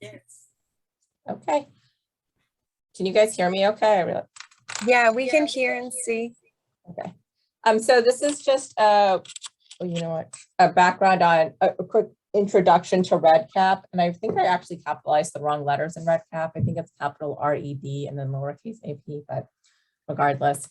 Yes. Okay. Can you guys hear me okay? Yeah, we can hear and see. Okay. So this is just a background on a quick introduction to Redcap. And I think I actually capitalized the wrong letters in Redcap. I think it's capital R-E-D and then lowercase a-p, but regardless.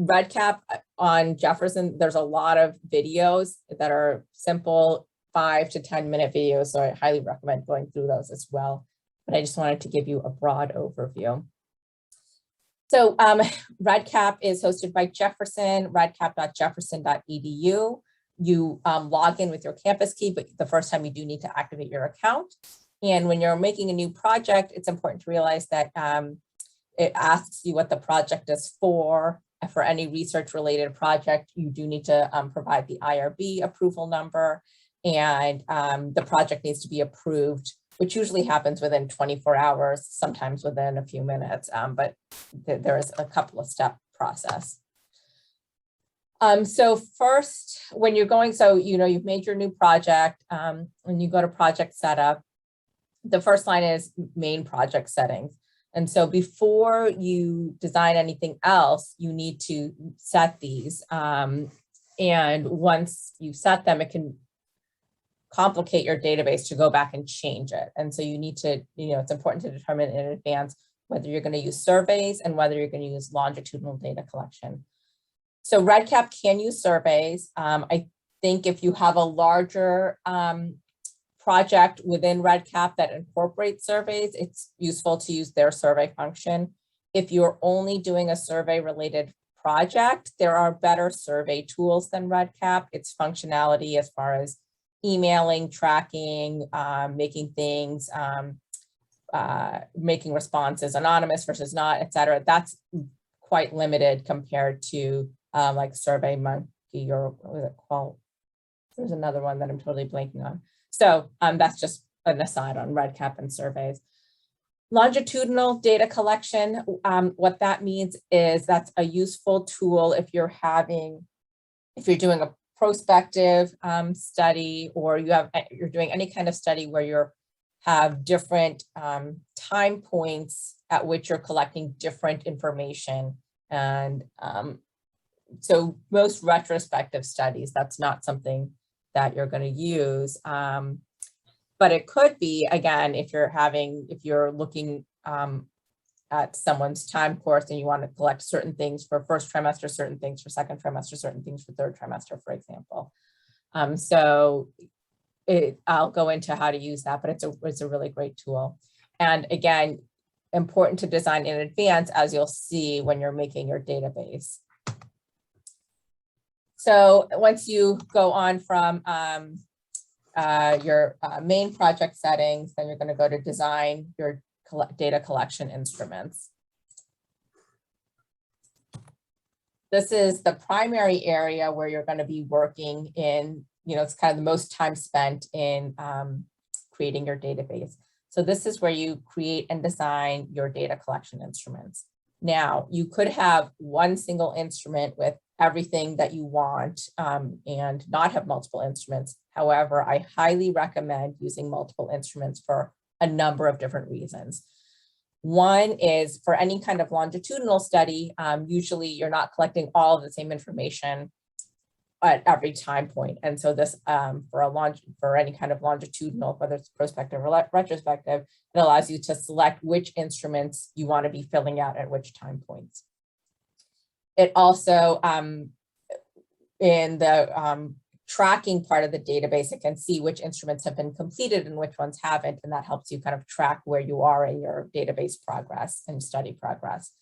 Redcap on Jefferson, there's a lot of videos that are simple 5 to 10 minute videos. So I highly recommend going through those as well. But I just wanted to give you a broad overview. So Redcap is hosted by Jefferson, redcap.jefferson.edu. You log in with your campus key, but the first time you do need to activate your account. And when you're making a new project, it's important to realize that it asks you what the project is for. For any research related project, you do need to provide the IRB approval number, and the project needs to be approved, which usually happens within 24 hours, sometimes within a few minutes, but there is a couple of step process. So first, when you're going, you've made your new project, when you go to project setup, the first line is main project settings. And so before you design anything else, you need to set these. And once you set them, it can complicate your database to go back and change it. And so you need to, it's important to determine in advance whether you're going to use surveys and whether you're going to use longitudinal data collection. So Redcap can use surveys. I think if you have a larger project within Redcap that incorporates surveys, it's useful to use their survey function. If you're only doing a survey related project, there are better survey tools than Redcap. Its functionality as far as emailing, tracking, making things, making responses anonymous versus not, et cetera. That's quite limited compared to like SurveyMonkey or what was it called? There's another one that I'm totally blanking on. So that's just an aside on Redcap and surveys. Longitudinal data collection, what that means is that's a useful tool if you're doing a prospective study, or you're doing any kind of study where you have different time points at which you're collecting different information. And so most retrospective studies, that's not something that you're going to use. But it could be, again, if you're looking at someone's time course and you want to collect certain things for first trimester, certain things for second trimester, certain things for third trimester, for example. I'll go into how to use that, but it's a really great tool. And again, important to design in advance, as you'll see when you're making your database. So once you go on from your main project settings, then you're going to go to design your data collection instruments. This is the primary area where you're going to be working in, it's kind of the most time spent in creating your database. So this is where you create and design your data collection instruments. Now, you could have one single instrument with everything that you want and not have multiple instruments. However, I highly recommend using multiple instruments for a number of different reasons. One is for any kind of longitudinal study, usually you're not collecting all of the same information at every time point. And so this for any kind of longitudinal, whether it's prospective or retrospective, it allows you to select which instruments you want to be filling out at which time points. It also, in the tracking part of the database, it can see which instruments have been completed and which ones haven't, and that helps you kind of track where you are in your database progress and study progress.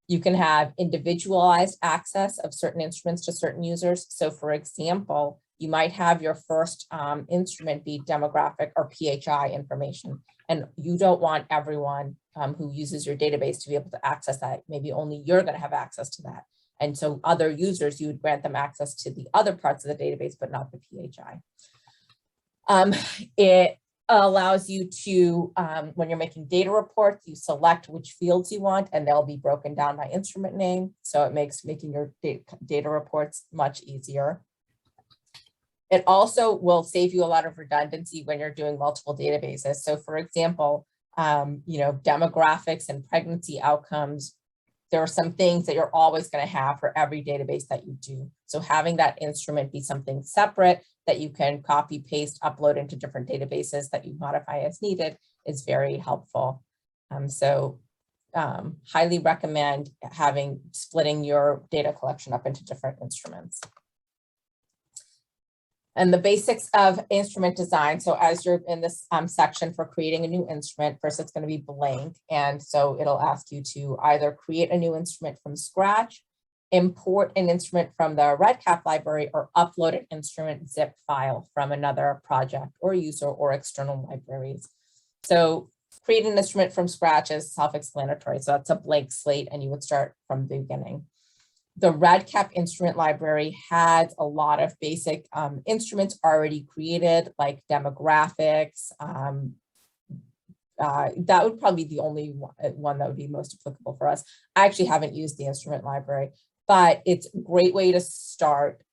You can have individualized access of certain instruments to certain users. So for example, you might have your first instrument be demographic or PHI information, and you don't want everyone who uses your database to be able to access that. Maybe only you're going to have access to that. And so other users, you would grant them access to the other parts of the database, but not the PHI. It allows you to, when you're making data reports, you select which fields you want, and they'll be broken down by instrument name. So it makes making your data reports much easier. It also will save you a lot of redundancy when you're doing multiple databases. So for example, demographics and pregnancy outcomes, there are some things that you're always going to have for every database that you do. So having that instrument be something separate that you can copy, paste, upload into different databases that you modify as needed is very helpful. Highly recommend splitting your data collection up into different instruments. And the basics of instrument design. So as you're in this section for creating a new instrument, first it's going to be blank. And so it'll ask you to either create a new instrument from scratch, import an instrument from the Redcap library, or upload an instrument zip file from another project or user or external libraries. So create an instrument from scratch is self-explanatory. So that's a blank slate and you would start from the beginning. The Redcap instrument library has a lot of basic instruments already created, like demographics. That would probably be the only one that would be most applicable for us. I actually haven't used the instrument library, but it's a great way to start.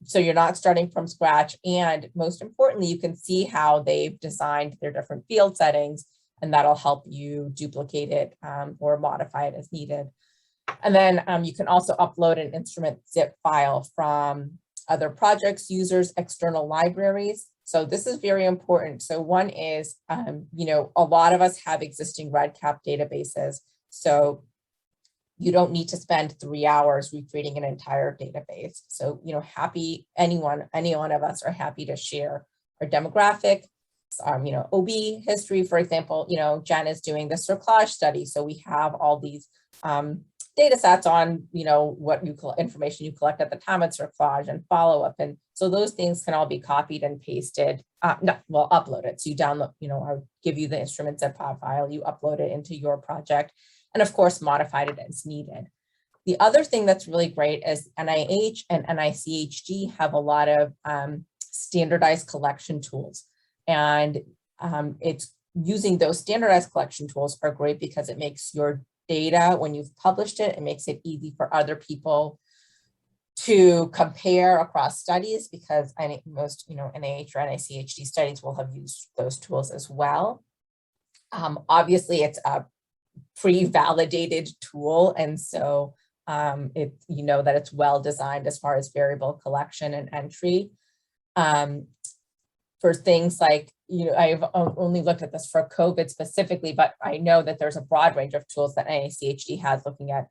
So you're not starting from scratch. And most importantly, you can see how they've designed their different field settings, and that'll help you duplicate it or modify it as needed. And then you can also upload an instrument zip file from other projects, users, external libraries. So this is very important. So one is, a lot of us have existing Redcap databases. So you don't need to spend 3 hours recreating an entire database. So, any one of us are happy to share our demographic, OB history, for example. Jen is doing the cerclage study. So we have all these data sets on, what information you collect at the time of cerclage and follow up. And so those things can all be copied and pasted, uploaded. So you download, I'll give you the instrument zip file, you upload it into your project, and of course, modified it as needed. The other thing that's really great is NIH and NICHD have a lot of standardized collection tools. And it's using those standardized collection tools are great because it makes your data, when you've published it, it makes it easy for other people to compare across studies, because most NIH or NICHD studies will have used those tools as well. Obviously, it's a pre-validated tool, and so that it's well designed as far as variable collection and entry. For things like, I've only looked at this for COVID specifically, but I know that there's a broad range of tools that NICHD has looking at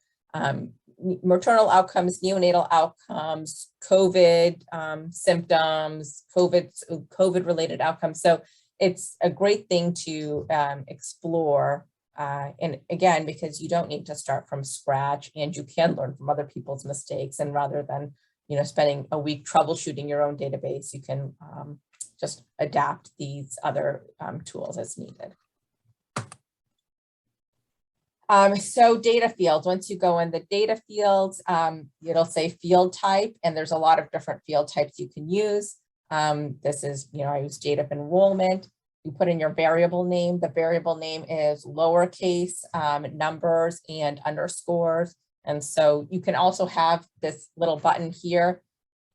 maternal outcomes, neonatal outcomes, COVID symptoms, COVID-related outcomes. So it's a great thing to explore. And again, because you don't need to start from scratch, and you can learn from other people's mistakes. And rather than, spending a week troubleshooting your own database, you can just adapt these other tools as needed. So data fields, once you go in the data fields, it'll say field type, and there's a lot of different field types you can use. This is, I use date of enrollment. You put in your variable name. The variable name is lowercase, numbers and underscores. And so you can also have this little button here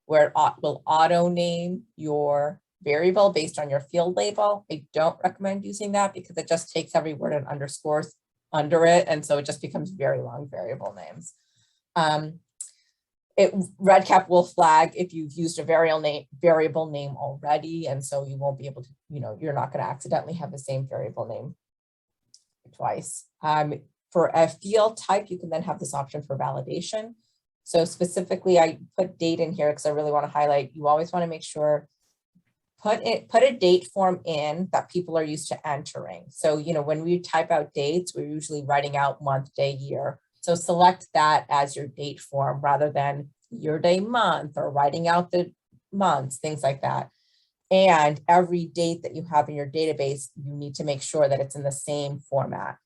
where it will auto name your variable based on your field label. I don't recommend using that because it just takes every word and underscores under it. And so it just becomes very long variable names. Redcap will flag if you've used a variable name already. And so you won't be able to, you're not going to accidentally have the same variable name twice. For a field type, you can then have this option for validation. So specifically, I put date in here because I really want to highlight, you always want to make sure, put a date form in that people are used to entering. So, when we type out dates, we're usually writing out month, day, year. So select that as your date form rather than year, day, month, or writing out the months, things like that. And every date that you have in your database, you need to make sure that it's in the same format.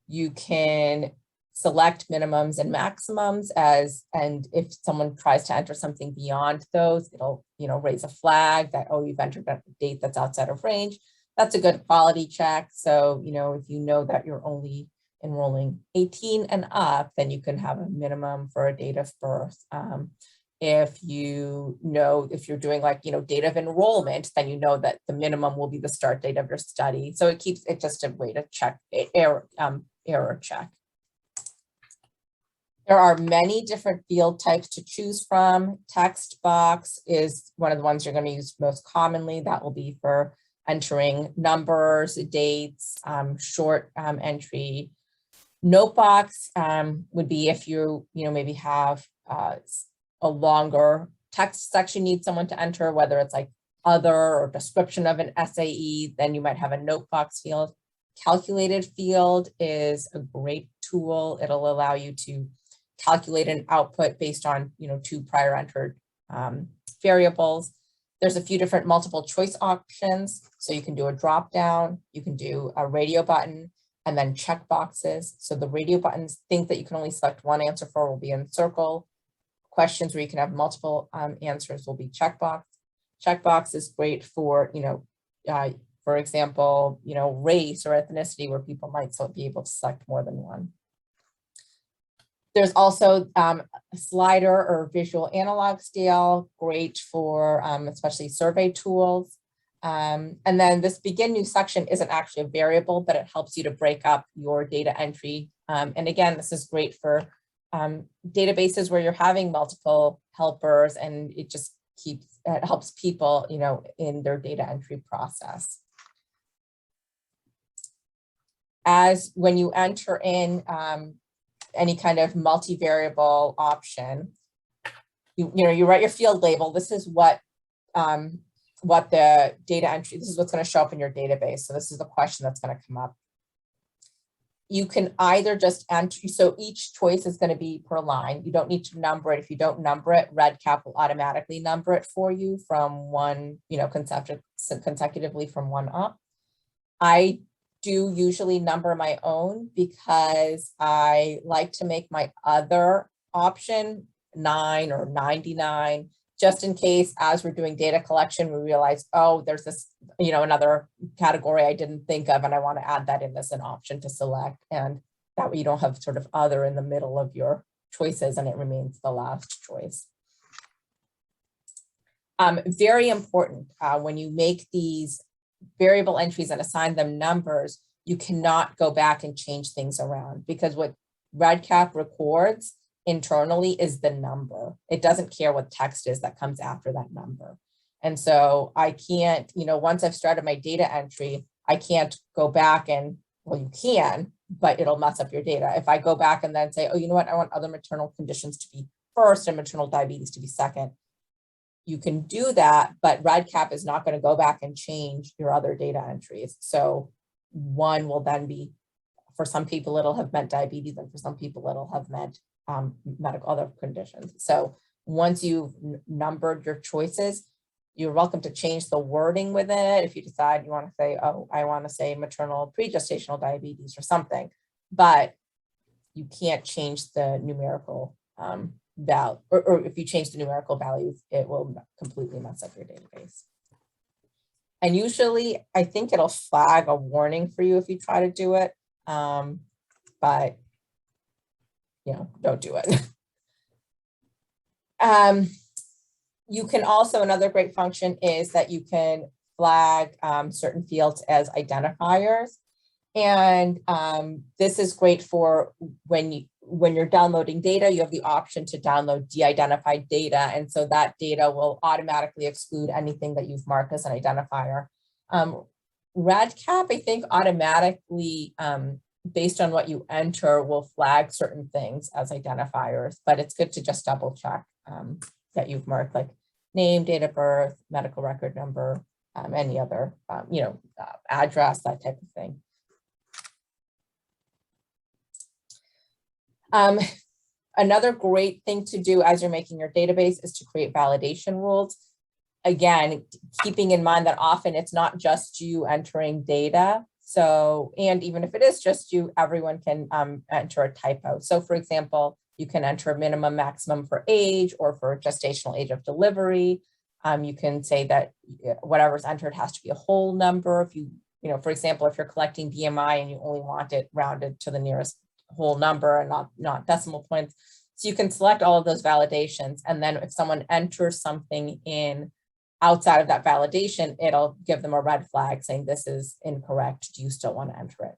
You can select minimums and maximums and if someone tries to enter something beyond those, it'll, raise a flag that, oh, you've entered a date that's outside of range. That's a good quality check. So, if you know that you're only enrolling 18 and up, then you can have a minimum for a date of birth. If you know, if you're doing like, date of enrollment, then you know that the minimum will be the start date of your study. So it keeps it just a way to check error check. There are many different field types to choose from. Text box is one of the ones you're going to use most commonly. That will be for entering numbers, dates, short entry. Note box would be if you maybe have a longer text section you need someone to enter, whether it's like other or description of an SAE, then you might have a note box field. Calculated field is a great tool. It'll allow you to calculate an output based on 2 prior entered variables. There's a few different multiple choice options. So you can do a drop down, you can do a radio button, and then check boxes. So the radio buttons, things that you can only select one answer for will be in circle. Questions where you can have multiple answers will be checkbox. Checkbox is great for, for example, race or ethnicity, where people might still be able to select more than one. There's also a slider or visual analog scale, great for especially survey tools. And then this begin new section isn't actually a variable, but it helps you to break up your data entry. And again, this is great for databases where you're having multiple helpers, and it just helps people, in their data entry process. As when you enter in any kind of multivariable option, you write your field label. This is what the data entry, this is what's going to show up in your database. So this is the question that's going to come up. You can either just enter, so each choice is going to be per line. You don't need to number it. If you don't number it, Redcap will automatically number it for you from one, consecutively from 1 up. I do usually number my own because I like to make my other option 9 or 99, just in case as we're doing data collection, we realize, oh, there's this, another category I didn't think of, and I want to add that in as an option to select. And that way you don't have sort of other in the middle of your choices and it remains the last choice. Very important, when you make these variable entries and assign them numbers, you cannot go back and change things around, because what Redcap records internally is the number. It doesn't care what text is that comes after that number. And so I can't, once I've started my data entry, I can't go back and, well, you can, but it'll mess up your data. If I go back and then say, oh, you know what, I want other maternal conditions to be first and maternal diabetes to be second, you can do that, but Redcap is not going to go back and change your other data entries. So one will then be, for some people, it'll have meant diabetes, and for some people, it'll have meant medical other conditions. So once you've numbered your choices, you're welcome to change the wording within it. If you decide you want to say, oh, I want to say maternal pre-gestational diabetes or something, but you can't change the numerical value, or if you change the numerical values, it will completely mess up your database. And usually, I think it'll flag a warning for you if you try to do it, but don't do it. You can also, another great function is that you can flag certain fields as identifiers. And this is great for when you're downloading data, you have the option to download de-identified data. And so that data will automatically exclude anything that you've marked as an identifier. Redcap, I think, automatically, based on what you enter, will flag certain things as identifiers, but it's good to just double check that you've marked, like name, date of birth, medical record number, any other, address, that type of thing. Another great thing to do as you're making your database is to create validation rules. Again, keeping in mind that often it's not just you entering data. So, and even if it is just you, everyone can enter a typo. So for example, you can enter a minimum maximum for age or for gestational age of delivery. You can say that whatever's entered has to be a whole number. If you for example, if you're collecting BMI and you only want it rounded to the nearest whole number and not decimal points. So you can select all of those validations, and then if someone enters something in outside of that validation, it'll give them a red flag saying this is incorrect. Do you still want to enter it?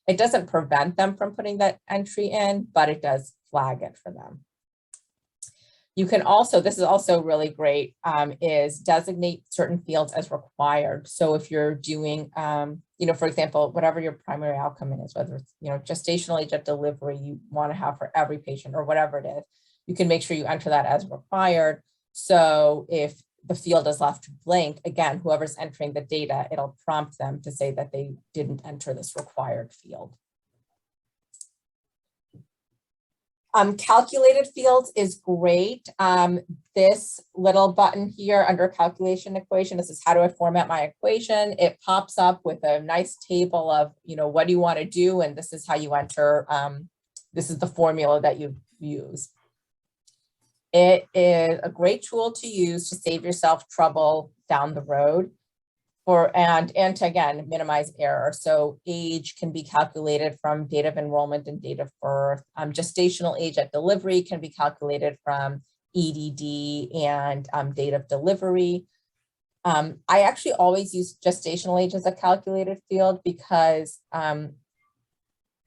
It doesn't prevent them from putting that entry in, but it does flag it for them. You can also, this is also really great, is designate certain fields as required. So if you're doing, for example, whatever your primary outcome is, whether it's, gestational age at delivery you want to have for every patient or whatever it is, you can make sure you enter that as required. So if the field is left blank, again, whoever's entering the data, it'll prompt them to say that they didn't enter this required field. Calculated fields is great. This little button here under calculation equation, this is how do I format my equation? It pops up with a nice table of, what do you want to do? And this is how you enter, this is the formula that you use. It is a great tool to use to save yourself trouble down the road and to, again, minimize error. So age can be calculated from date of enrollment and date of birth. Gestational age at delivery can be calculated from EDD and date of delivery. I actually always use gestational age as a calculated field because in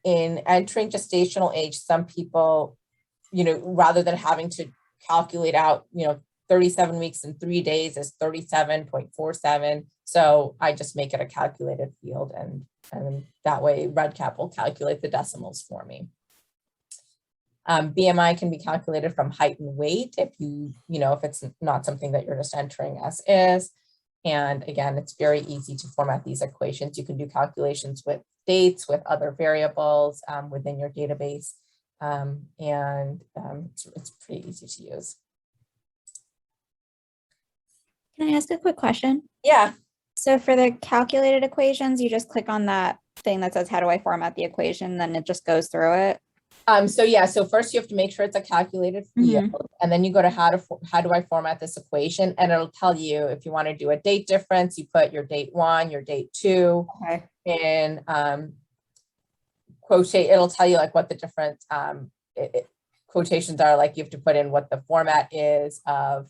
entering gestational age, some people, rather than having to calculate out, 37 weeks and 3 days is 37.47. So I just make it a calculated field, and that way Redcap will calculate the decimals for me. BMI can be calculated from height and weight if if it's not something that you're just entering as is. And again, it's very easy to format these equations. You can do calculations with dates, with other variables within your database. It's pretty easy to use. Can I ask a quick question? Yeah. So for the calculated equations, you just click on that thing that says, how do I format the equation? Then it just goes through it. So first you have to make sure it's a calculated field, and then you go to how do I format this equation, and it'll tell you if you want to do a date difference, you put your date 1, your date 2, okay. And it'll tell you like what the different quotations are. Like you have to put in what the format is of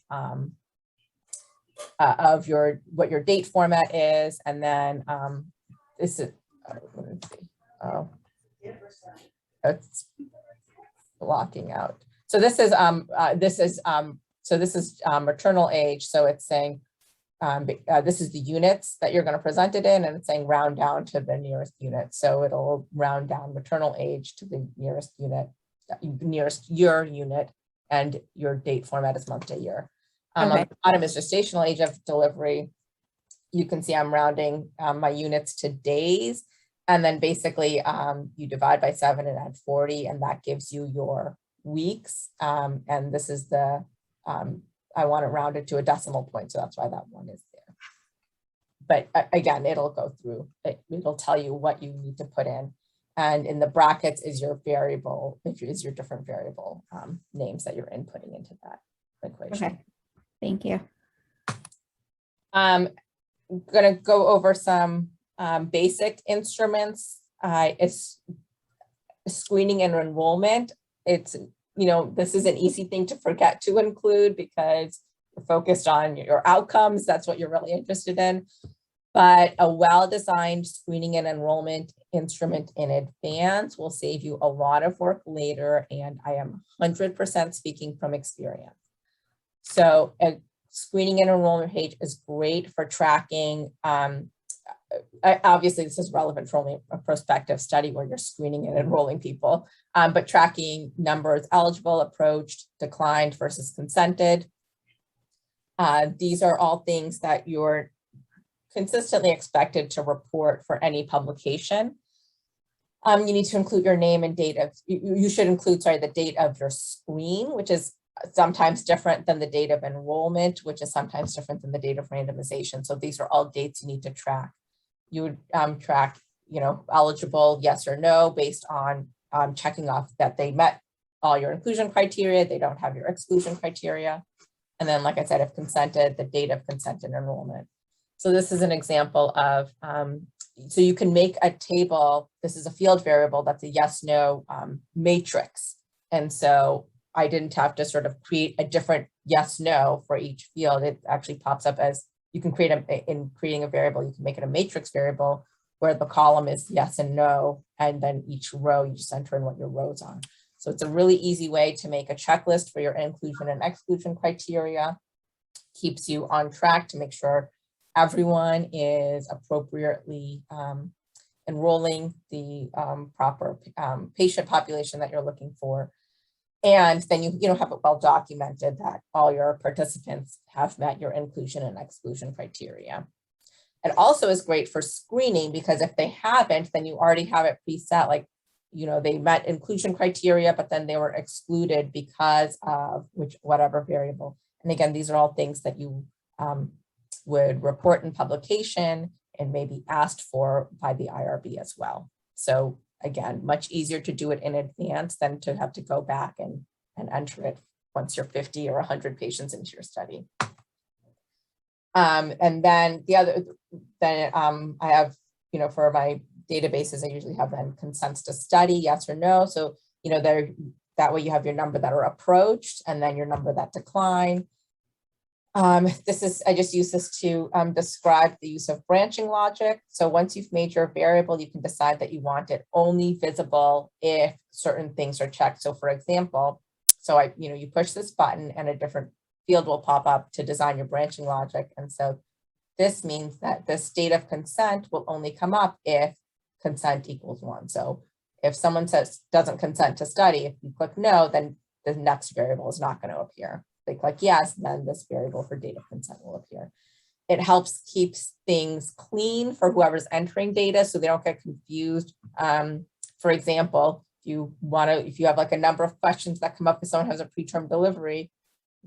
what your date format is, and then this is it's blocking out. So this is maternal age. So it's saying this is the units that you're going to present it in, and it's saying round down to the nearest unit. So it'll round down maternal age to the nearest unit, nearest your unit, and your date format is month to year. On the bottom is gestational age of delivery. You can see I'm rounding my units to days, and then basically you divide by 7 and add 40, and that gives you your weeks. And this is the, I want to round it to a decimal point, so that's why that one is there. But again, it'll go through, it'll tell you what you need to put in. And in the brackets is your variable, is your different variable names that you're inputting into that equation. Okay. Thank you. I'm going to go over some basic instruments. It's screening and enrollment. It's, this is an easy thing to forget to include because you're focused on your outcomes. That's what you're really interested in. But a well-designed screening and enrollment instrument in advance will save you a lot of work later. And I am 100% speaking from experience. So a screening and enrollment page is great for tracking. Obviously, this is relevant for only a prospective study where you're screening and enrolling people, but tracking numbers eligible, approached, declined versus consented. These are all things that you're consistently expected to report for any publication. You need to include your name and date of, you should include, the date of your screen, which is sometimes different than the date of enrollment, which is sometimes different than the date of randomization. So these are all dates you need to track. You would track, eligible, yes or no, based on checking off that they met all your inclusion criteria, they don't have your exclusion criteria. And then, like I said, if consented, the date of consent and enrollment. So this is an example of, so you can make a table, this is a field variable, that's a yes, no matrix. And so I didn't have to sort of create a different yes, no for each field. It actually pops up as you can create in creating a variable, you can make it a matrix variable where the column is yes and no, and then each row you just enter in what your rows are. So it's a really easy way to make a checklist for your inclusion and exclusion criteria, keeps you on track to make sure everyone is appropriately enrolling the proper patient population that you're looking for. And then you have it well documented that all your participants have met your inclusion and exclusion criteria. It also is great for screening because if they haven't, then you already have it preset, like, they met inclusion criteria, but then they were excluded because of whatever variable. And again, these are all things that you would report in publication and maybe asked for by the IRB as well. So again, much easier to do it in advance than to have to go back and enter it once you're 50 or 100 patients into your study. And then I have, for my databases, I usually have then consents to study, yes or no. So, that way you have your number that are approached and then your number that decline. I just use this to describe the use of branching logic. So once you've made your variable, you can decide that you want it only visible if certain things are checked. So for example, you push this button and a different field will pop up to design your branching logic. And so this means that the state of consent will only come up if consent equals 1. So if someone doesn't consent to study, if you click no, then the next variable is not going to appear. They click yes, then this variable for date of consent will appear. It helps keep things clean for whoever's entering data so they don't get confused. For example, if you have like a number of questions that come up if someone has a preterm delivery,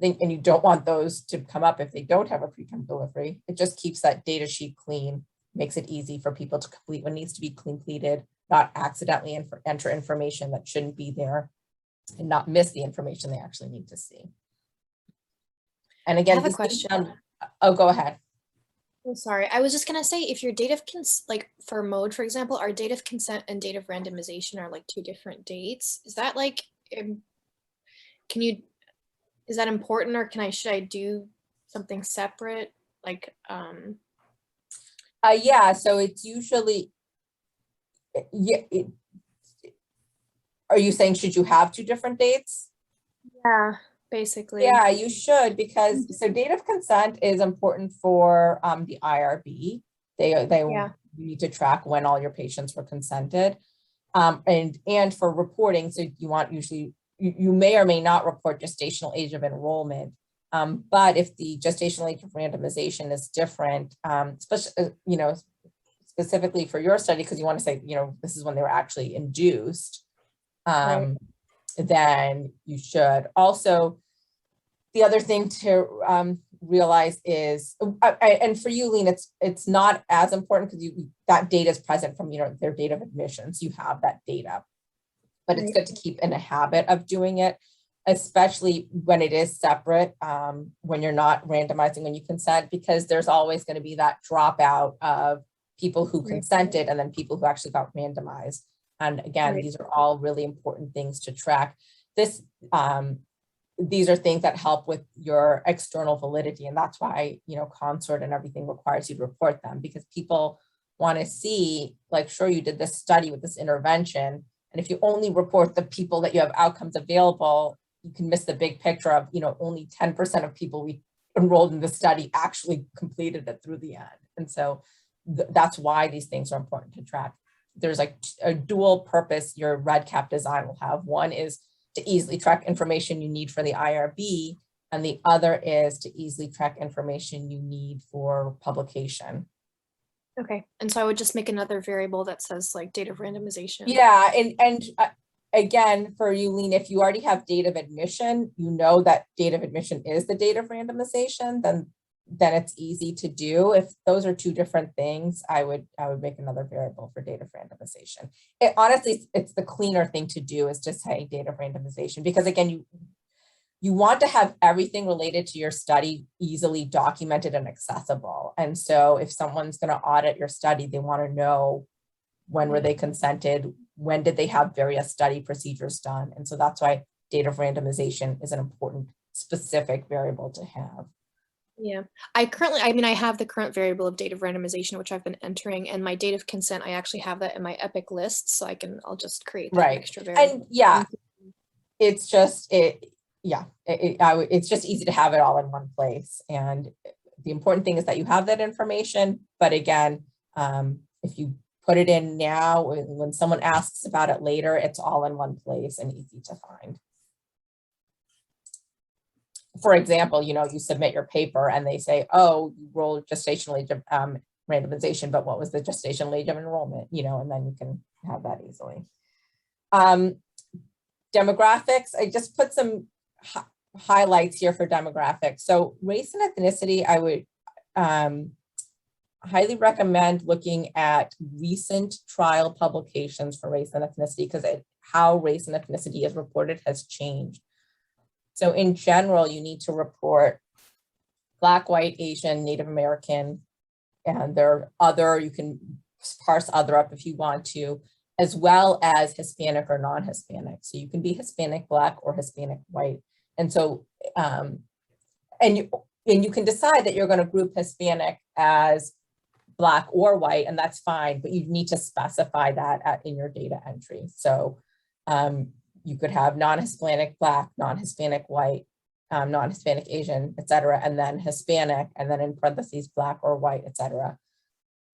and you don't want those to come up if they don't have a preterm delivery, it just keeps that data sheet clean, makes it easy for people to complete what needs to be completed, not accidentally enter information that shouldn't be there, and not miss the information they actually need to see. And again, I have a question. Oh, go ahead. I'm sorry. I was just gonna say, if your date of like for mode, for example, our date of consent and date of randomization are like 2 different dates. Is that like, is that important, or should I do something separate? Like, yeah. So it's usually, are you saying should you have 2 different dates? Yeah. Basically. Yeah, you should, because so date of consent is important for the IRB. You need to track when all your patients were consented, and for reporting. So you may or may not report gestational age of enrollment, but if the gestational age of randomization is different, especially specifically for your study, because you want to say this is when they were actually induced. Right. Then you should. Also, the other thing to realize is, and for you, Lean, it's not as important because that data is present from their date of admissions. You have that data, but it's good to keep in a habit of doing it, especially when it is separate, when you're not randomizing when you consent, because there's always going to be that dropout of people who consented and then people who actually got randomized. And again, these are all really important things to track. These are things that help with your external validity. And that's why, Consort and everything requires you to report them, because people want to see, like, sure, you did this study with this intervention. And if you only report the people that you have outcomes available, you can miss the big picture of, only 10% of people we enrolled in the study actually completed it through the end. And so that's why these things are important to track. There's like a dual purpose your Redcap design will have. One is to easily track information you need for the IRB, and the other is to easily track information you need for publication. Okay, and so I would just make another variable that says like date of randomization. Yeah, and again, for you, Lean, if you already have date of admission, that date of admission is the date of randomization, then it's easy to do. If those are 2 different things, I would make another variable for date of randomization. Honestly, it's the cleaner thing to do is to say date of randomization, because again, you want to have everything related to your study easily documented and accessible. And so if someone's going to audit your study, they want to know when were they consented, when did they have various study procedures done. And so that's why date of randomization is an important specific variable to have. Yeah, I have the current variable of date of randomization, which I've been entering, and my date of consent, I actually have that in my Epic list, so I'll just create that Right. extra variable. And yeah, it's just, it's just easy to have it all in one place. And the important thing is that you have that information. But again, if you put it in now, when someone asks about it later, it's all in one place and easy to find. For example, you submit your paper and they say, oh, you rolled gestational age of randomization, but what was the gestational age of enrollment? And then you can have that easily. Demographics, I just put some highlights here for demographics. So race and ethnicity, I would highly recommend looking at recent trial publications for race and ethnicity, because how race and ethnicity is reported has changed. So in general, you need to report Black, white, Asian, Native American, and there are other, you can parse other up if you want to, as well as Hispanic or non-Hispanic. So you can be Hispanic Black or Hispanic white. And so, and you can decide that you're going to group Hispanic as Black or white, and that's fine, but you need to specify that in your data entry. So you could have non-Hispanic Black, non-Hispanic white, non-Hispanic Asian, et cetera, and then Hispanic, and then in parentheses, Black or white, et cetera.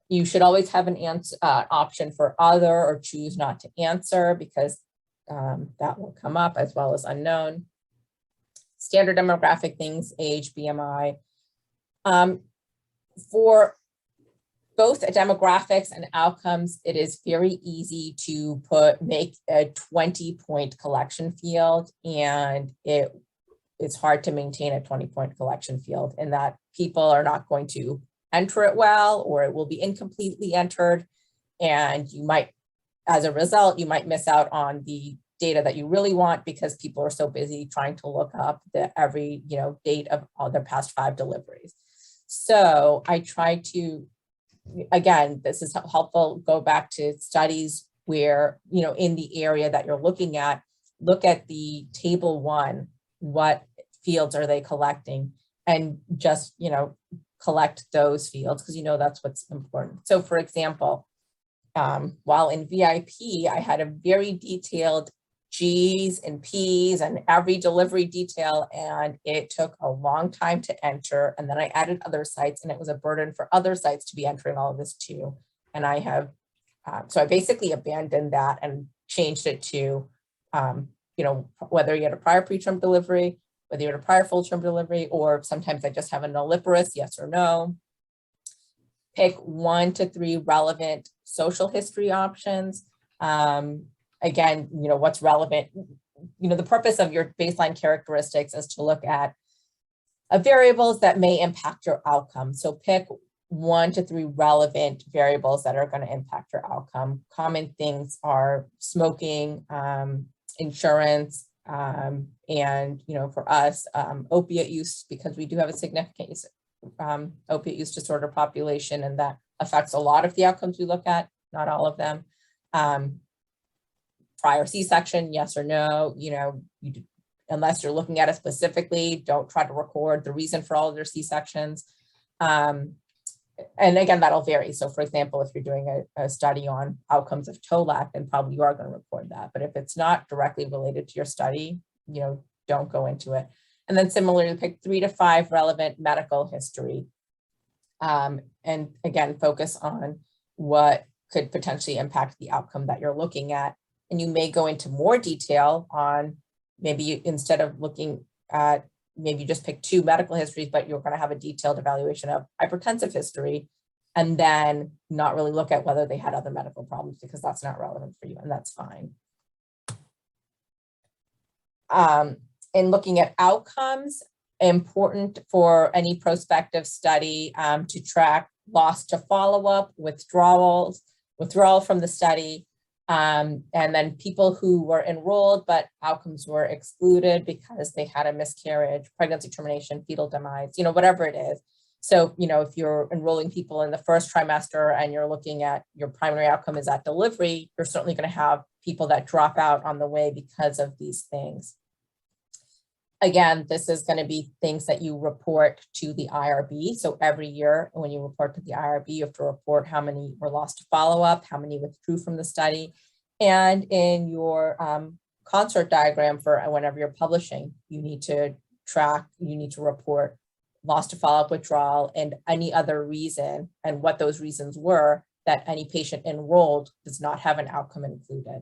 You should always have an option for other or choose not to answer, because that will come up, as well as unknown. Standard demographic things, age, BMI. For both demographics and outcomes, it is very easy to make a 20-point collection field, and it's hard to maintain a 20-point collection field, in that people are not going to enter it well, or it will be incompletely entered. And you might, as a result, you might miss out on the data that you really want, because people are so busy trying to look up every date of all their past 5 deliveries. So I try to, again, this is helpful, go back to studies where, in the area that you're looking at, look at the table 1, what fields are they collecting, and just, collect those fields, because that's what's important. So for example, while in VIP, I had a very detailed G's and P's and every delivery detail, and it took a long time to enter. And then I added other sites, and it was a burden for other sites to be entering all of this too. And I have, so I basically abandoned that and changed it to, whether you had a prior preterm delivery, whether you had a prior full-term delivery, or sometimes I just have a nulliparous, yes or no. Pick 1 to 3 relevant social history options. Again, what's relevant, the purpose of your baseline characteristics is to look at variables that may impact your outcome. So pick 1 to 3 relevant variables that are going to impact your outcome. Common things are smoking, insurance, and for us, opiate use, because we do have a significant opiate use disorder population, and that affects a lot of the outcomes we look at, not all of them. Prior C-section, yes or no, unless you're looking at it specifically, don't try to record the reason for all of their C-sections. And again, that'll vary. So for example, if you're doing a study on outcomes of TOLAC, then probably you are going to record that. But if it's not directly related to your study, don't go into it. And then similarly, pick 3 to 5 relevant medical history. And again, focus on what could potentially impact the outcome that you're looking at. And you may go into more detail on, maybe instead of looking at, maybe you just pick 2 medical histories, but you're going to have a detailed evaluation of hypertensive history, and then not really look at whether they had other medical problems, because that's not relevant for you, and that's fine. In looking at outcomes, important for any prospective study to track loss to follow-up, withdrawal from the study, and then people who were enrolled but outcomes were excluded because they had a miscarriage, pregnancy termination, fetal demise, whatever it is. So, if you're enrolling people in the first trimester and you're looking at your primary outcome is at delivery, you're certainly going to have people that drop out on the way because of these things. Again, this is going to be things that you report to the IRB. So every year when you report to the IRB, you have to report how many were lost to follow-up, how many withdrew from the study. And in your concert diagram for whenever you're publishing, you need to track, you need to report lost to follow-up, withdrawal, and any other reason, and what those reasons were that any patient enrolled does not have an outcome included.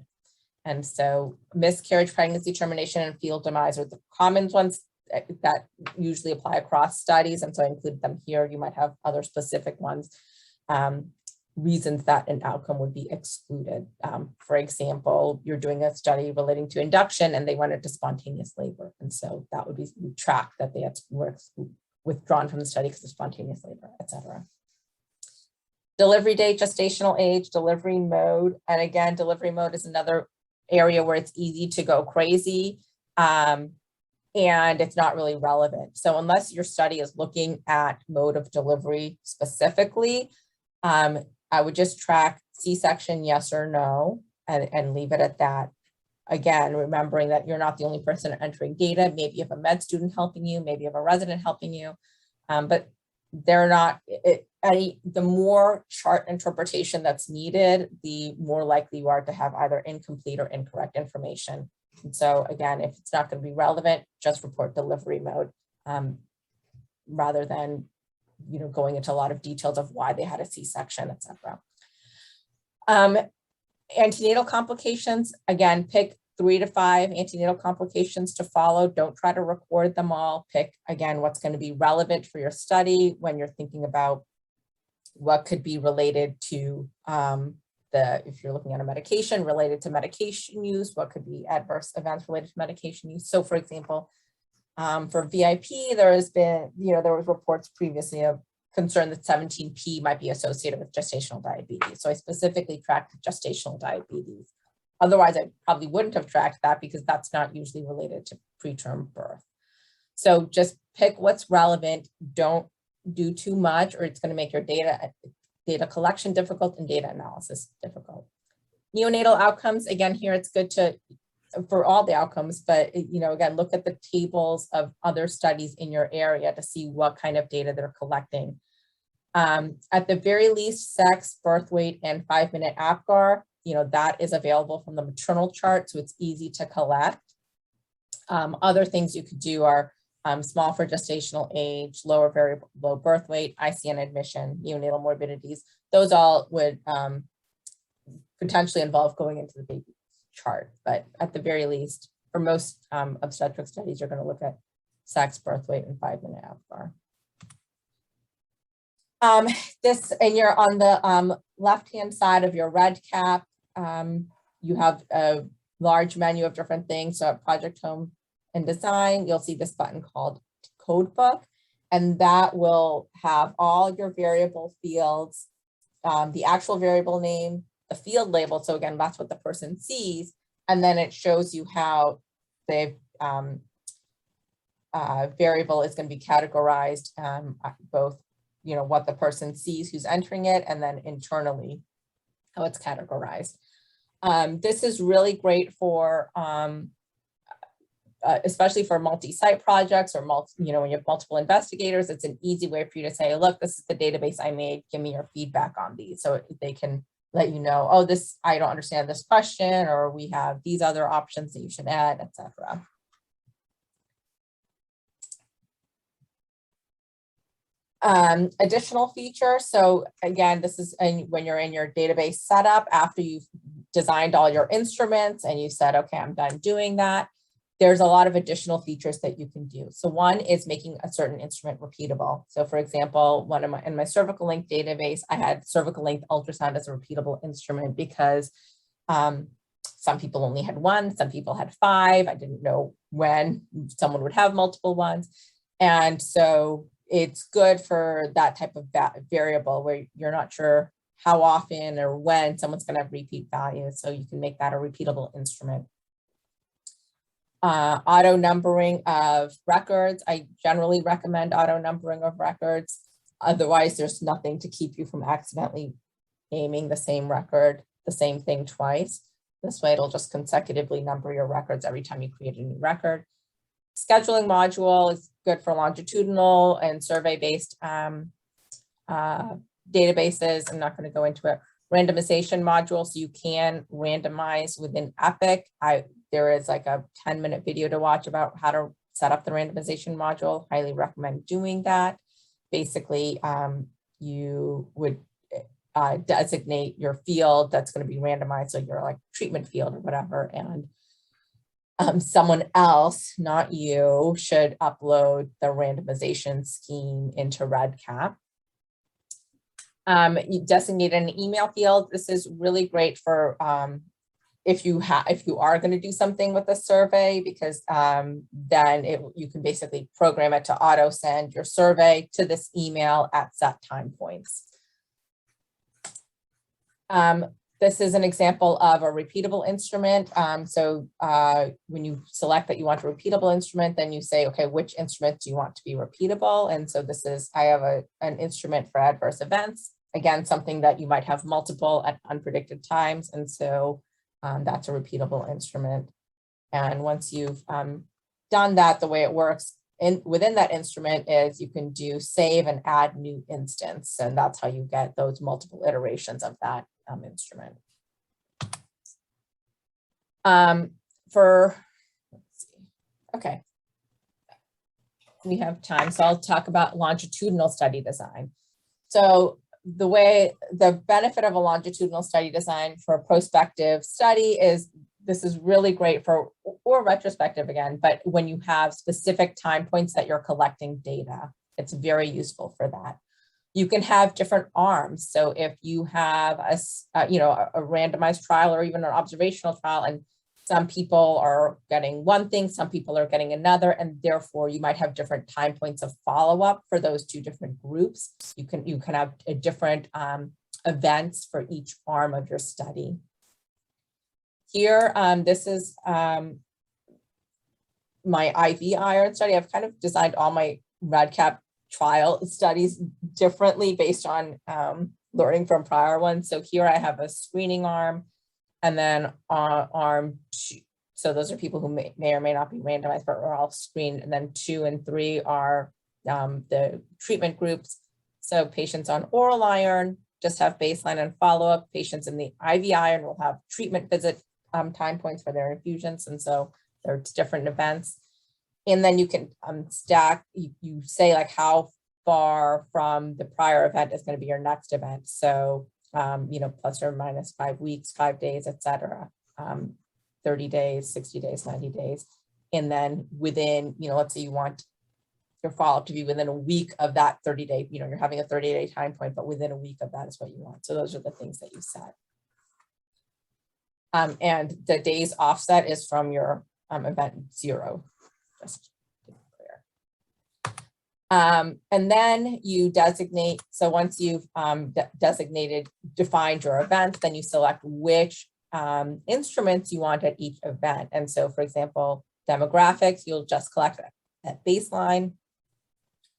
And so miscarriage, pregnancy termination, and fetal demise are the common ones that usually apply across studies. And so I included them here. You might have other specific ones, reasons that an outcome would be excluded. For example, you're doing a study relating to induction and they went into spontaneous labor. And so that would be tracked that they were withdrawn from the study because of spontaneous labor, et cetera. Delivery date, gestational age, delivery mode. And again, delivery mode is another area where it's easy to go crazy and it's not really relevant. So unless your study is looking at mode of delivery specifically, I would just track C-section, yes or no, and leave it at that. Again, remembering that you're not the only person entering data. Maybe you have a med student helping you, maybe you have a resident helping you, but they're not, the more chart interpretation that's needed, the more likely you are to have either incomplete or incorrect information. And so again, if it's not going to be relevant, just report delivery mode rather than going into a lot of details of why they had a C-section, et cetera. Antenatal complications, again, pick 3 to 5 antenatal complications to follow. Don't try to record them all. Pick, again, what's going to be relevant for your study when you're thinking about what could be related to if you're looking at a medication, related to medication use, what could be adverse events related to medication use. So for example, for VIP, there has been, there was reports previously of concern that 17P might be associated with gestational diabetes. So I specifically tracked gestational diabetes. Otherwise, I probably wouldn't have tracked that because that's not usually related to preterm birth. So just pick what's relevant. Don't do too much or it's going to make your data collection difficult and data analysis difficult. Neonatal outcomes, again, here it's good for all the outcomes, but again, look at the tables of other studies in your area to see what kind of data they're collecting. At the very least, sex, birth weight, and 5-minute APGAR, that is available from the maternal chart, so it's easy to collect. Other things you could do are small for gestational age, low birth weight, ICN admission, neonatal morbidities. Those all would potentially involve going into the baby chart, but at the very least, for most obstetric studies, you're going to look at sex, birth weight, and 5-minute APGAR. And you're on the left-hand side of your Redcap. You have a large menu of different things. So at Project Home and Design, you'll see this button called Codebook, and that will have all your variable fields, the actual variable name, the field label. So again, that's what the person sees. And then it shows you how the variable is going to be categorized, both what the person sees who's entering it, and then internally how it's categorized. This is really great for, especially for multi-site projects or when you have multiple investigators. It's an easy way for you to say, look, this is the database I made, give me your feedback on these. So they can let you know, oh, I don't understand this question, or we have these other options that you should add, etc. Additional features. So again, this is when you're in your database setup, after you've designed all your instruments and you said, okay, I'm done doing that, there's a lot of additional features that you can do. So one is making a certain instrument repeatable. So for example, in my cervical length database, I had cervical length ultrasound as a repeatable instrument because some people only had one, some people had 5. I didn't know when someone would have multiple ones. And so it's good for that type of variable where you're not sure how often or when someone's going to have repeat values. So you can make that a repeatable instrument. Auto numbering of records. I generally recommend auto numbering of records. Otherwise, there's nothing to keep you from accidentally naming the same record, the same thing twice. This way, it'll just consecutively number your records every time you create a new record. scheduling module is good for longitudinal and survey-based databases. I'm not going to go into it. Randomization module, so you can randomize within Epic. There is like a 10-minute video to watch about how to set up the randomization module. Highly recommend doing that. Basically, you would designate your field that's going to be randomized, so your like treatment field or whatever, and someone else, not you, should upload the randomization scheme into Redcap. You designate an email field. This is really great for if you are going to do something with a survey, because then you can basically program it to auto send your survey to this email at set time points. This is an example of a repeatable instrument. When you select that you want a repeatable instrument, then you say, okay, which instrument do you want to be repeatable? And so I have an instrument for adverse events. Again, something that you might have multiple at unpredicted times. And so that's a repeatable instrument. And once you've done that, the way it works within that instrument is you can do save and add new instance. And that's how you get those multiple iterations of that instrument. Okay. We have time, so I'll talk about longitudinal study design. So the benefit of a longitudinal study design for a prospective study is this is really great or retrospective again, but when you have specific time points that you're collecting data, it's very useful for that. You can have different arms. So if you have a randomized trial or even an observational trial, and some people are getting one thing, some people are getting another, and therefore you might have different time points of follow-up for those two different groups. You can have a different events for each arm of your study. Here, this is my IV iron study. I've kind of designed all my Redcap trial studies differently based on learning from prior ones. So here I have a screening arm, and then arm 2. So those are people who may or may not be randomized, but we're all screened. And then 2 and 3 are the treatment groups. So patients on oral iron just have baseline and follow-up. Patients in the IV iron will have treatment visit time points for their infusions. And so there's different events. And then you can stack, you say like how far from the prior event is going to be your next event. So, plus or minus 5 weeks, 5 days, et cetera, 30 days, 60 days, 90 days. And then within, let's say you want your follow-up to be within a week of that 30-day, you're having a 30-day time point, but within a week of that is what you want. So those are the things that you set. And the days offset is from your event 0. Just to be clear. And then you designate, so once you've defined your event, then you select which instruments you want at each event. And so, for example, demographics, you'll just collect at baseline.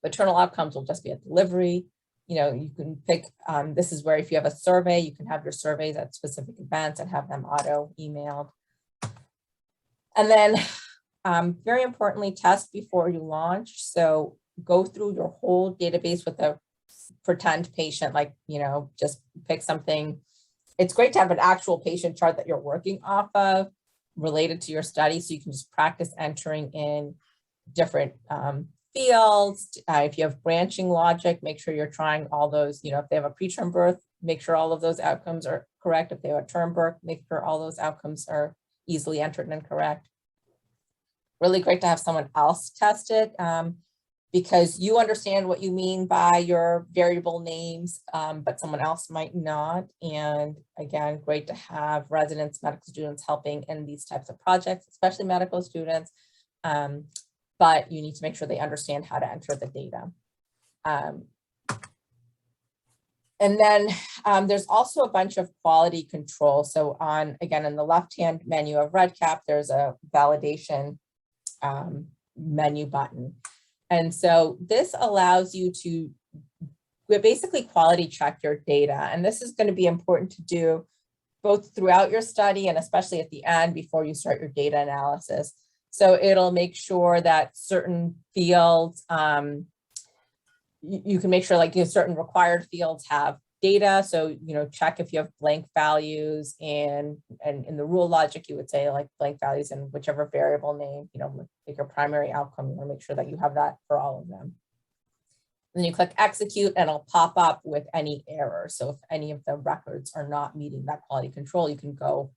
Maternal outcomes will just be at delivery. You can pick, this is where if you have a survey, you can have your surveys at specific events and have them auto emailed. And then very importantly, test before you launch. So go through your whole database with a pretend patient, like, just pick something. It's great to have an actual patient chart that you're working off of related to your study. So you can just practice entering in different fields. If you have branching logic, make sure you're trying all those, if they have a preterm birth, make sure all of those outcomes are correct. If they have a term birth, make sure all those outcomes are easily entered and correct. Really great to have someone else test it because you understand what you mean by your variable names, but someone else might not. And again, great to have residents, medical students helping in these types of projects, especially medical students. But you need to make sure they understand how to enter the data. And then there's also a bunch of quality control. So again, in the left-hand menu of Redcap, there's a validation menu button. And so this allows you to basically quality check your data. And this is going to be important to do both throughout your study and especially at the end before you start your data analysis. So it'll make sure that certain fields, you can make sure like certain required fields have data. So, check if you have blank values and in the rule logic, you would say like blank values in whichever variable name, like your primary outcome, you want to make sure that you have that for all of them. Then you click execute and it'll pop up with any error. So if any of the records are not meeting that quality control, you can go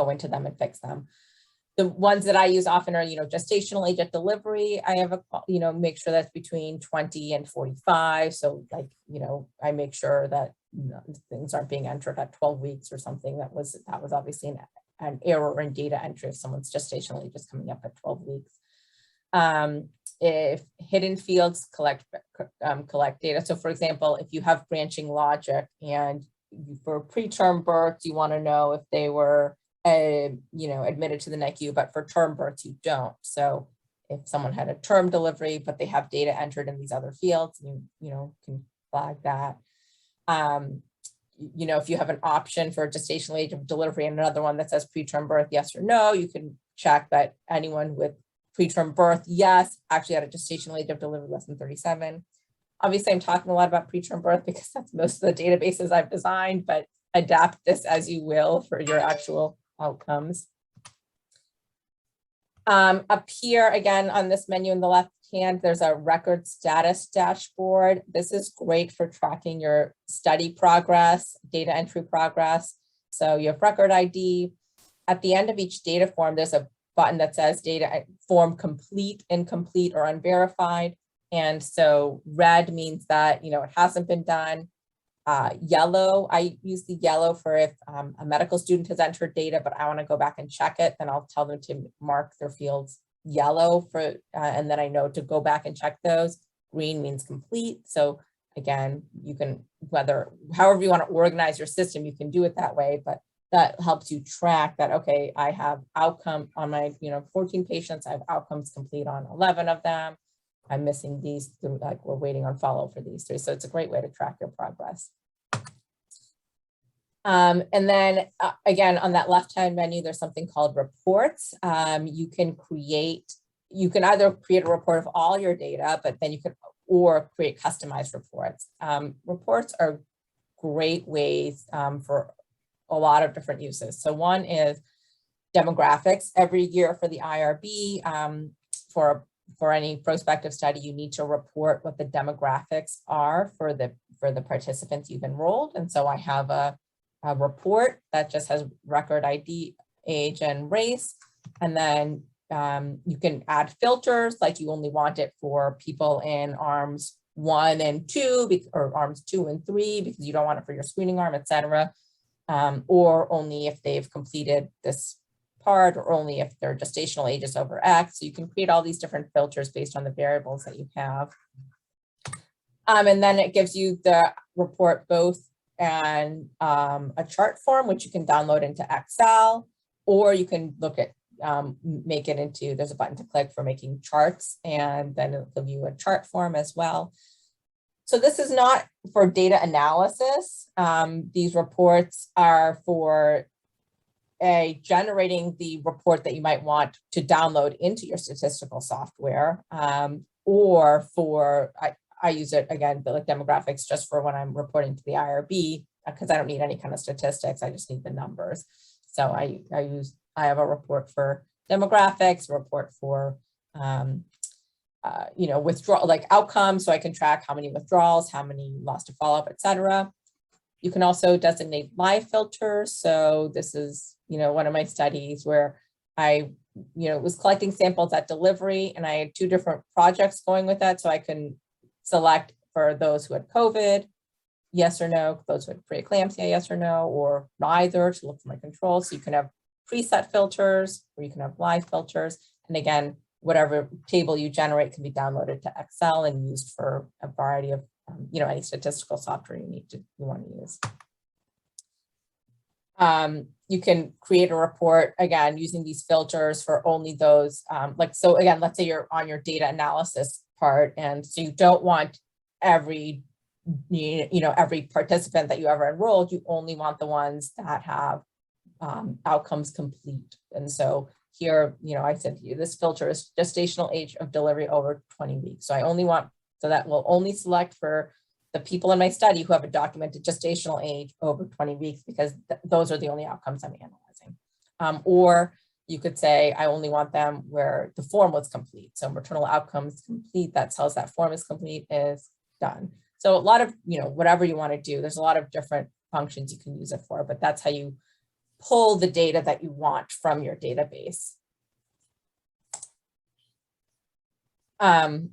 into them and fix them. The ones that I use often are, gestational age at delivery. I have make sure that's between 20 and 45. So like, I make sure that things aren't being entered at 12 weeks or something. That was obviously an error in data entry if someone's gestational age is coming up at 12 weeks. If hidden fields collect data. So for example, if you have branching logic and for preterm births, you want to know if they were admitted to the NICU, but for term births, you don't. So if someone had a term delivery, but they have data entered in these other fields, you can flag that. If you have an option for gestational age of delivery and another one that says preterm birth, yes or no, you can check that anyone with preterm birth, yes, actually had a gestational age of delivery less than 37. Obviously, I'm talking a lot about preterm birth because that's most of the databases I've designed, but adapt this as you will for your actual outcomes. Up here, again, on this menu in the left hand, there's a record status dashboard. This is great for tracking your study progress, data entry progress. So you have record ID. At the end of each data form, there's a button that says data form complete, incomplete, or unverified. And so red means that, it hasn't been done. Yellow, I use the yellow for if a medical student has entered data, but I want to go back and check it, then I'll tell them to mark their fields yellow for, and then I know to go back and check those. Green means complete. So again, you can, however you want to organize your system, you can do it that way, but that helps you track that, okay, I have outcome on my, 14 patients, I have outcomes complete on 11 of them. I'm missing these, like we're waiting on follow for these 3. So it's a great way to track your progress. And then again, on that left-hand menu, there's something called reports. You can either create a report of all your data, but then you could, or create customized reports. Reports are great ways for a lot of different uses. So one is demographics. Every year for the IRB, for any prospective study, you need to report what the demographics are for the participants you've enrolled. And so I have a report that just has record ID, age, and race. And then you can add filters, like you only want it for people in arms 1 and 2, or arms 2 and 3, because you don't want it for your screening arm, et cetera. Or only if they've completed this part, or only if their gestational age is over X. So you can create all these different filters based on the variables that you have. And then it gives you the report both and a chart form, which you can download into Excel, or you can look at, make it into, there's a button to click for making charts, and then it'll give you a chart form as well. So this is not for data analysis. These reports are for generating the report that you might want to download into your statistical software, or for, I use it again, like demographics, just for when I'm reporting to the IRB, because I don't need any kind of statistics, I just need the numbers. So I have a report for demographics, a report for withdrawal, like outcomes, so I can track how many withdrawals, how many lost to follow-up, et cetera. You can also designate live filters. So this is, one of my studies where I, was collecting samples at delivery, and I had 2 different projects going with that. So I can select for those who had COVID, yes or no, those who had preeclampsia, yes or no, or neither, to look for my controls. So you can have preset filters, or you can have live filters. And again, whatever table you generate can be downloaded to Excel and used for a variety of, any statistical software you want to use. You can create a report, again, using these filters for only those, so again, let's say you're on your data analysis part, and so you don't want every participant that you ever enrolled, you only want the ones that have outcomes complete. And so here, I said to you, this filter is gestational age of delivery over 20 weeks. So so that will only select for the people in my study who have a documented gestational age over 20 weeks, because those are the only outcomes I'm analyzing. Or you could say, I only want them where the form was complete. So maternal outcomes complete, that tells that form is complete, is done. So a lot of, whatever you want to do, there's a lot of different functions you can use it for, but that's how you pull the data that you want from your database. And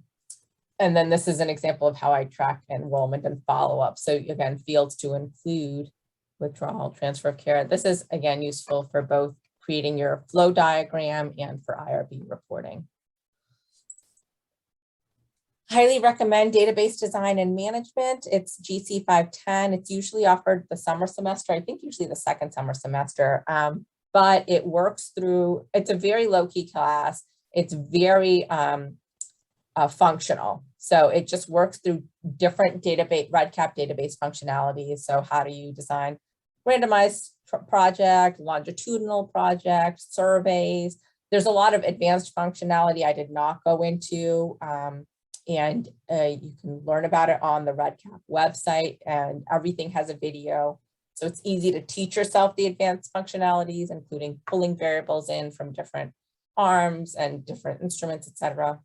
then this is an example of how I track enrollment and follow-up. So again, fields to include, withdrawal, transfer of care. This is, again, useful for both creating your flow diagram and for IRB reporting. Highly recommend database design and management. It's GC 510. It's usually offered the summer semester, I think usually the second summer semester, but it works through, it's a very low-key class. It's very functional. So it just works through different database, Redcap database functionalities. So how do you design randomized project, longitudinal project, surveys? There's a lot of advanced functionality I did not go into. And you can learn about it on the Redcap website, and everything has a video. So it's easy to teach yourself the advanced functionalities, including pulling variables in from different arms and different instruments, etc.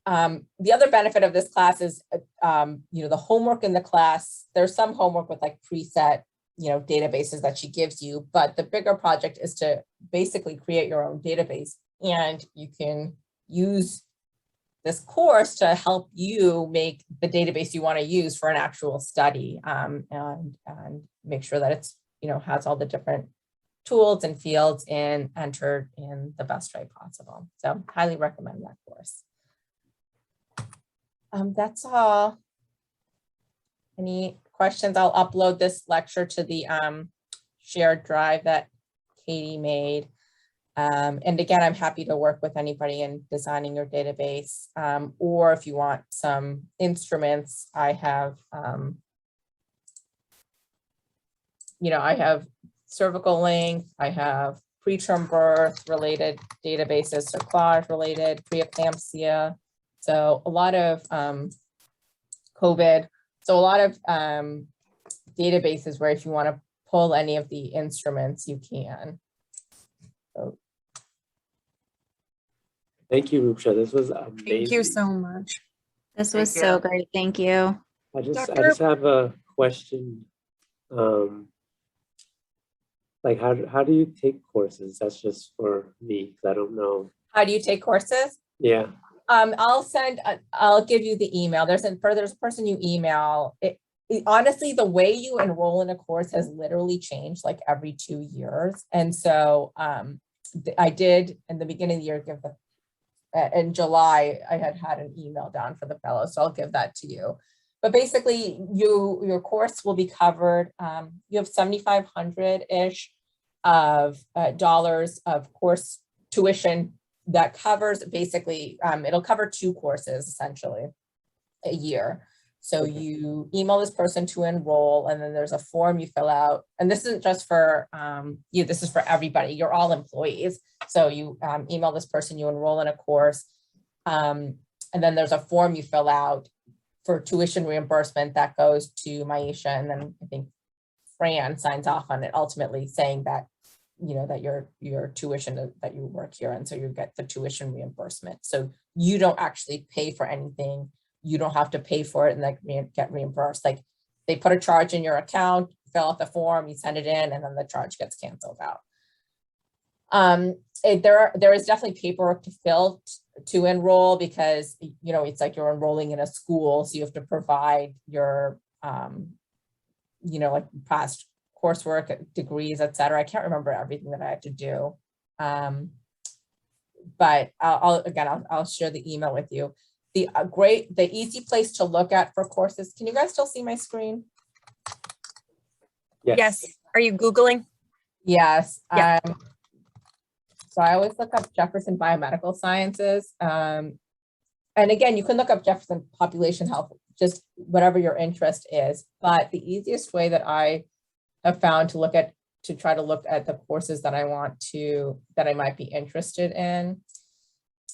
The other benefit of this class is, the homework in the class. There's some homework with like preset, databases that she gives you, but the bigger project is to basically create your own database, and you can use this course to help you make the database you want to use for an actual study, and make sure that it's, has all the different tools and fields entered in the best way possible. So highly recommend that course. That's all. Any questions? I'll upload this lecture to the shared drive that Katie made. And again, I'm happy to work with anybody in designing your database, or if you want some instruments, I have, I have cervical length, I have preterm birth related databases, cerclage related, preeclampsia. So a lot of COVID. So a lot of databases where if you want to pull any of the instruments, you can. So, thank you, Rupsa. This was amazing. Thank you so much. This was so great. Thank you. I just have a question. Like how do you take courses? That's just for me, because I don't know. How do you take courses? Yeah. I'll give you the email. There's a person you email. Honestly, the way you enroll in a course has literally changed like every 2 years. And so I did in the beginning of the year in July, I had an email down for the fellows, so I'll give that to you. But basically, your course will be covered. You have $7,500-ish of dollars of course tuition that covers basically, it'll cover 2 courses essentially a year. So you email this person to enroll, and then there's a form you fill out. And this isn't just for you, this is for everybody. You're all employees. So you email this person, you enroll in a course, and then there's a form you fill out for tuition reimbursement that goes to Maisha, and then I think Fran signs off on it, ultimately saying that, that your tuition that you work here, and so you get the tuition reimbursement. So you don't actually pay for anything. You don't have to pay for it and like get reimbursed. Like they put a charge in your account, fill out the form, you send it in, and then the charge gets canceled out. There is definitely paperwork to fill to enroll, because it's like you're enrolling in a school, so you have to provide your like past coursework, degrees, etc. I can't remember everything that I had to do, but I'll share the email with you. The easy place to look at for courses. Can you guys still see my screen? Yes. Are you Googling? Yes. Yeah. So I always look up Jefferson Biomedical Sciences. And again, you can look up Jefferson Population Health, just whatever your interest is. But the easiest way that I have found to look at to try to look at the courses that that I might be interested in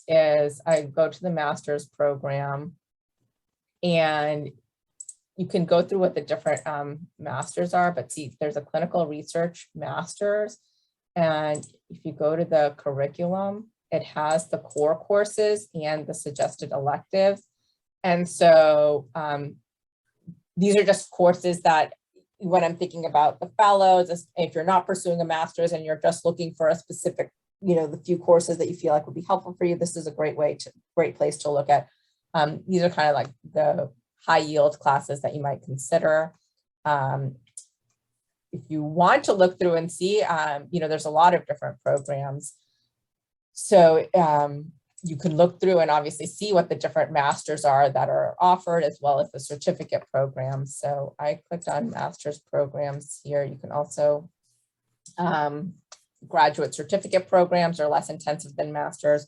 is I go to the master's program, and you can go through what the different masters are, but see, there's a clinical research master's. And if you go to the curriculum, it has the core courses and the suggested electives. And so these are just courses that when I'm thinking about the fellows, if you're not pursuing a master's and you're just looking for a specific, the few courses that you feel like would be helpful for you, this is a great place to look at. These are kind of like the high yield classes that you might consider. If you want to look through and see, there's a lot of different programs. So you can look through and obviously see what the different masters are that are offered, as well as the certificate programs. So I clicked on master's programs here. You can also graduate certificate programs are less intensive than masters.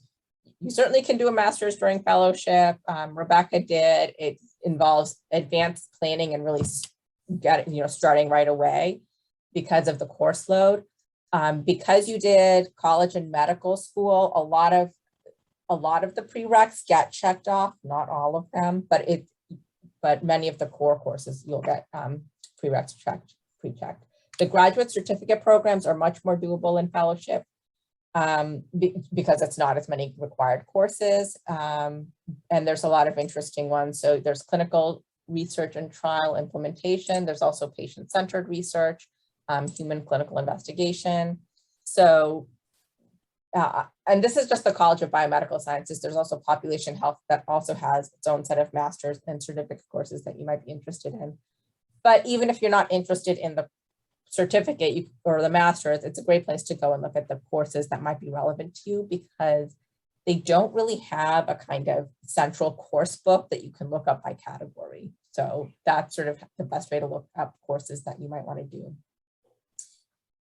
You certainly can do a master's during fellowship. Rebecca did. It involves advanced planning and really starting right away because of the course load. Because you did college and medical school, a lot of the prereqs get checked off, not all of them, but many of the core courses you'll get prereqs pre-checked. The graduate certificate programs are much more doable in fellowship because it's not as many required courses, and there's a lot of interesting ones. So there's clinical research and trial implementation. There's also patient-centered research, human clinical investigation. So, and this is just the College of Biomedical Sciences. There's also population health that also has its own set of master's and certificate courses that you might be interested in. But even if you're not interested in the certificate or the master's, it's a great place to go and look at the courses that might be relevant to you, because they don't really have a kind of central course book that you can look up by category. So that's sort of the best way to look up courses that you might want to do.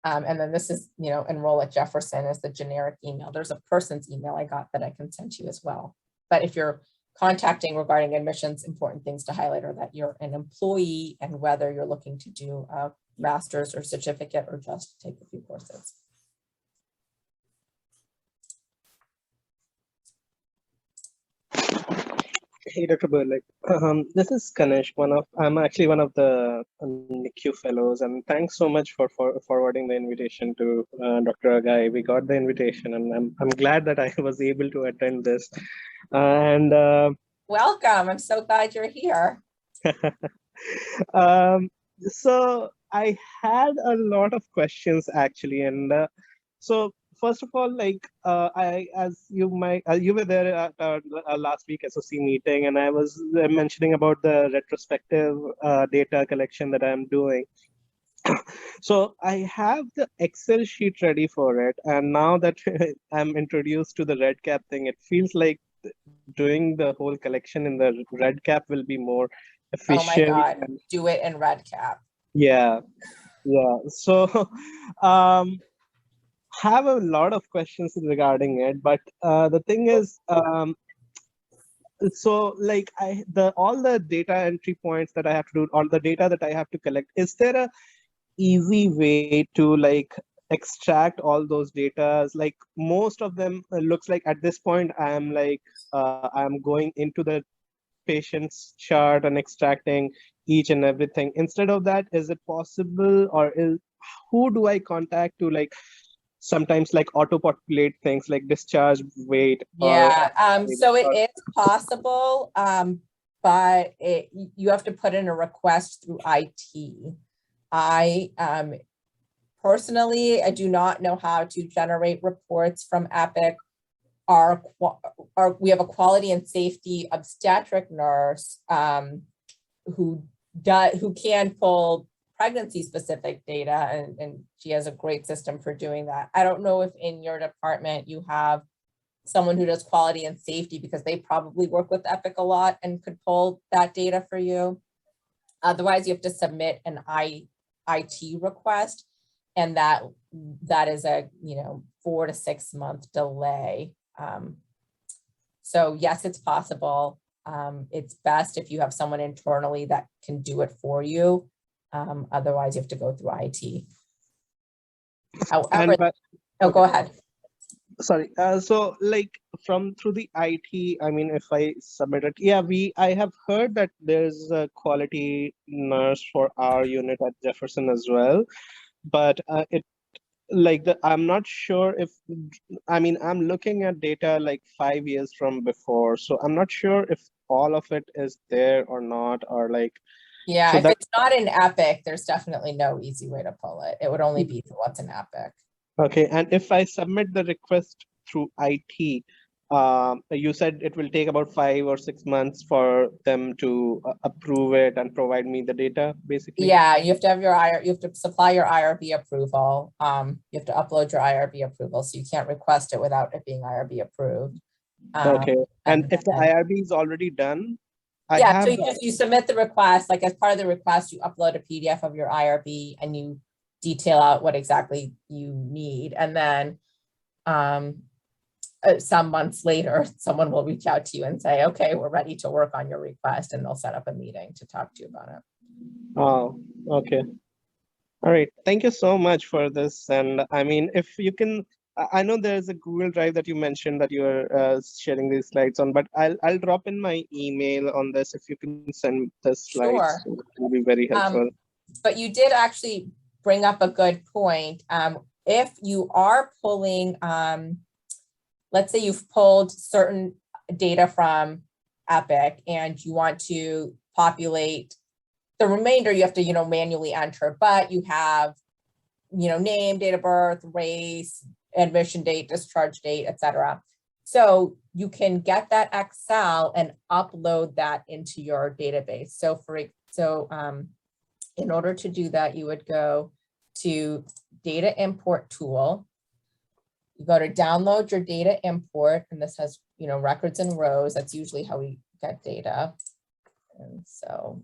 And then this is, enroll at Jefferson is the generic email. There's a person's email I got that I can send to you as well. But if you're contacting regarding admissions, important things to highlight are that you're an employee and whether you're looking to do a master's or certificate or just take a few courses. Hey, Dr. Boelig. This is Ganesh. I'm actually one of the NICU fellows, and thanks so much for forwarding the invitation to Dr. Agai. We got the invitation, and I'm glad that I was able to attend this. Welcome. I'm so glad you're here. So I had a lot of questions actually, and so. First of all, as you were there at our last week SOC meeting, and I was mentioning about the retrospective data collection that I'm doing. So I have the Excel sheet ready for it, and now that I'm introduced to the Redcap thing, it feels like doing the whole collection in the Redcap will be more efficient. Oh my God, do it in Redcap. Yeah. So. Have a lot of questions regarding it, but the thing is, so like all the data entry points that I have to do, all the data that I have to collect, is there a easy way to extract all those data? Like most of them looks like at this point I'm going into the patient's chart and extracting each and everything. Instead of that, is it possible, or who do I contact to sometimes auto-populate things like discharge weight? Yeah, so it is possible, but you have to put in a request through IT. I personally, I do not know how to generate reports from Epic. We have a quality and safety obstetric nurse who can pull pregnancy specific data, and she has a great system for doing that. I don't know if in your department you have someone who does quality and safety, because they probably work with Epic a lot and could pull that data for you. Otherwise, you have to submit an IT request, and that is a 4 to 6 month delay. So yes, it's possible. It's best if you have someone internally that can do it for you. Otherwise, you have to go through IT. However, but oh, go ahead. sorry, so like through the IT, I mean, if I submit it, yeah, I have heard that there's a quality nurse for our unit at Jefferson as well, but I'm not sure if, I mean, I'm looking at data like 5 years from before, so I'm not sure if all of it is there or not, or like, Yeah, so if it's not in Epic, there's definitely no easy way to pull it. It would only be what's in Epic. okay, and if I submit the request through IT, you said it will take about 5 or 6 months for them to approve it and provide me the data, basically. Yeah, you have to have you have to supply your IRB approval. You have to upload your IRB approval, so you can't request it without it being IRB approved. Okay, and if the then- IRB is already done, I Yeah, have so you submit the request, like as part of the request, you upload a PDF of your IRB and you detail out what exactly you need. And then some months later, someone will reach out to you and say, okay, we're ready to work on your request, and they'll set up a meeting to talk to you about it. Oh, okay. All right. Thank you so much for this. And I mean, if you can, I know there's a Google Drive that you mentioned that you are sharing these slides on, but I'll drop in my email on this. If you can send the slides, Sure. it will be very helpful. But you did actually bring up a good point. If you are pulling, let's say you've pulled certain data from Epic and you want to populate the remainder, you have to, manually enter, but you have, name, date of birth, race, admission date, discharge date, etc. So you can get that Excel and upload that into your database. So in order to do that, you would go to data import tool. You go to download your data import, and this has, records and rows. That's usually how we get data. And so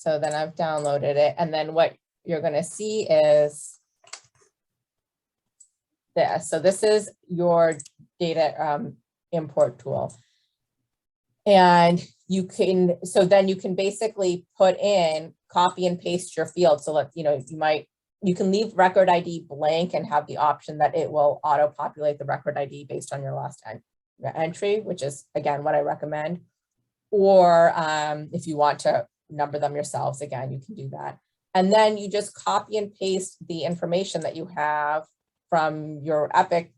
then I've downloaded it. And then what you're going to see is this. So this is your data import tool. And then you can basically put in, copy and paste your field. So you can leave record ID blank and have the option that it will auto populate the record ID based on your last entry, which is again, what I recommend. Or if you want to number them yourselves, again, you can do that. And then you just copy and paste the information that you have from your Epic,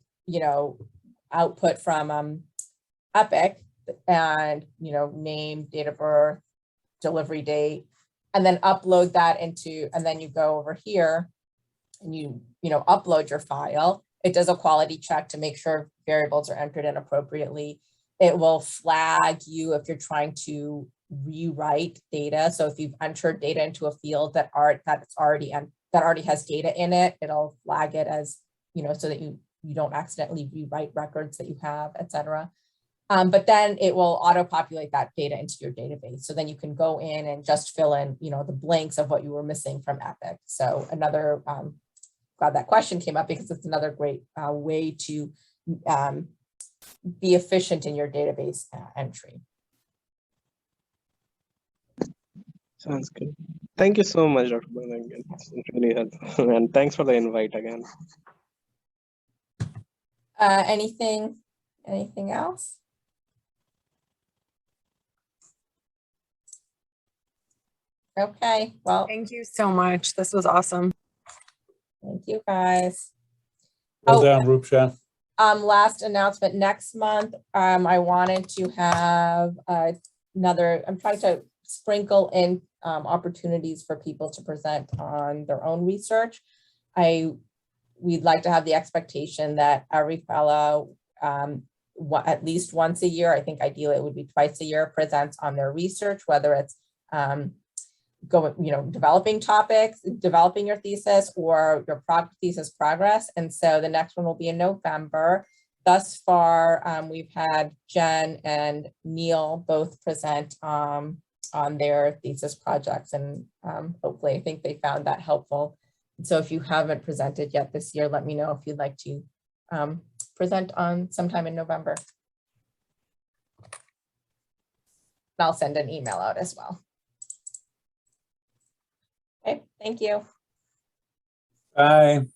output from Epic, and name, date of birth, delivery date, and then upload that into, and then you go over here and you upload your file. It does a quality check to make sure variables are entered in appropriately. It will flag you if you're trying to rewrite data. So if you've entered data into a field that already has data in it, it'll flag it as, so that you don't accidentally rewrite records that you have, etc. But then it will auto-populate that data into your database. So then you can go in and just fill in, the blanks of what you were missing from Epic. So another, glad that question came up, because it's another great way to be efficient in your database entry. Sounds good. Thank you so much, Dr. Boelig. It's really helpful. And thanks for the invite again. Anything else? Okay, well, Thank you so much. This was awesome. thank you guys. Well done, Rupsa. Last announcement, next month, I wanted to have I'm trying to sprinkle in opportunities for people to present on their own research. We'd like to have the expectation that every fellow, at least once a year, I think ideally it would be twice a year, presents on their research, whether it's developing topics, developing your thesis, or your thesis progress. And so the next one will be in November. Thus far, we've had Jen and Neil both present on their thesis projects, and hopefully I think they found that helpful. And so if you haven't presented yet this year, let me know if you'd like to present on sometime in November. I'll send an email out as well. Okay, thank you. Bye.